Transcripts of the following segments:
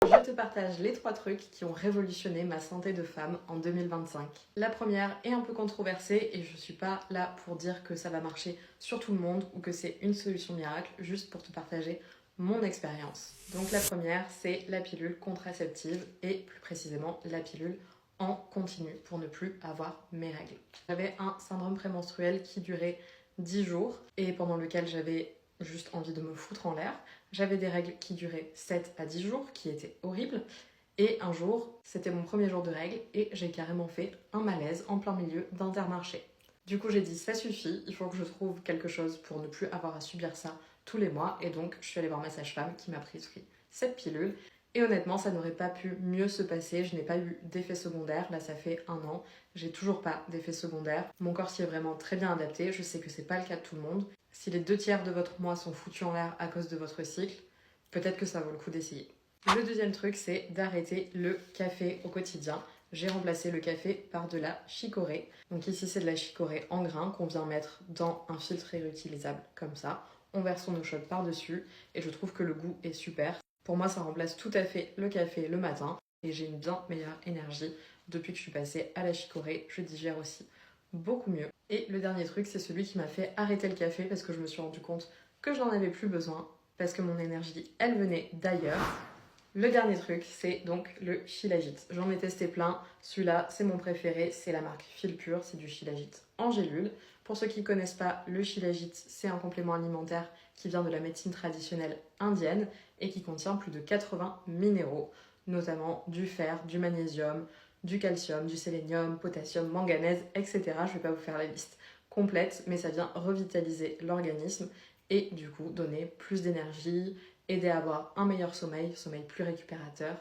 Je te partage les 3 trucs qui ont révolutionné ma santé de femme en 2025. La première est un peu controversée et je suis pas là pour dire que ça va marcher sur tout le monde ou que c'est une solution miracle, juste pour te partager mon expérience. Donc la première, c'est la pilule contraceptive et plus précisément la pilule en continu pour ne plus avoir mes règles. J'avais un syndrome prémenstruel qui durait 10 jours et pendant lequel j'avais juste envie de me foutre en l'air. J'avais des règles qui duraient 7 à 10 jours, qui étaient horribles. Et un jour, c'était mon premier jour de règles et j'ai carrément fait un malaise en plein milieu d'Intermarché. Du coup, j'ai dit ça suffit, il faut que je trouve quelque chose pour ne plus avoir à subir ça tous les mois. Et donc, je suis allée voir ma sage-femme qui m'a prescrit cette pilule. Et honnêtement, ça n'aurait pas pu mieux se passer. Je n'ai pas eu d'effets secondaires. Là, ça fait un an. J'ai toujours pas d'effets secondaires. Mon corps s'y est vraiment très bien adapté. Je sais que c'est pas le cas de tout le monde. Si les 2 tiers de votre mois sont foutus en l'air à cause de votre cycle, peut-être que ça vaut le coup d'essayer. Le deuxième truc, c'est d'arrêter le café au quotidien. J'ai remplacé le café par de la chicorée. Donc ici, c'est de la chicorée en grains qu'on vient mettre dans un filtre réutilisable comme ça. On verse son eau chaude par-dessus et je trouve que le goût est super. Pour moi, ça remplace tout à fait le café le matin et j'ai une bien meilleure énergie. Depuis que je suis passée à la chicorée, je digère aussi beaucoup mieux. Et le dernier truc, c'est celui qui m'a fait arrêter le café parce que je me suis rendu compte que je n'en avais plus besoin parce que mon énergie, elle venait d'ailleurs. Le dernier truc, c'est donc le Shilajit. J'en ai testé plein. Celui-là, c'est mon préféré. C'est la marque Philpure. C'est du Shilajit en gélule. Pour ceux qui ne connaissent pas, le Shilajit, c'est un complément alimentaire qui vient de la médecine traditionnelle indienne et qui contient plus de 80 minéraux, notamment du fer, du magnésium, du calcium, du sélénium, potassium, manganèse, etc. Je ne vais pas vous faire la liste complète, mais ça vient revitaliser l'organisme et du coup donner plus d'énergie, aider à avoir un meilleur sommeil, sommeil plus récupérateur,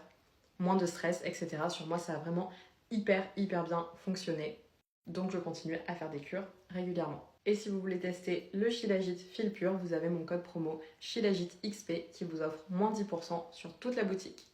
moins de stress, etc. Sur moi, ça a vraiment hyper bien fonctionné. Donc je continue à faire des cures régulièrement. Et si vous voulez tester le Shilajit Philpure, vous avez mon code promo ShilajitXP qui vous offre moins 10% sur toute la boutique.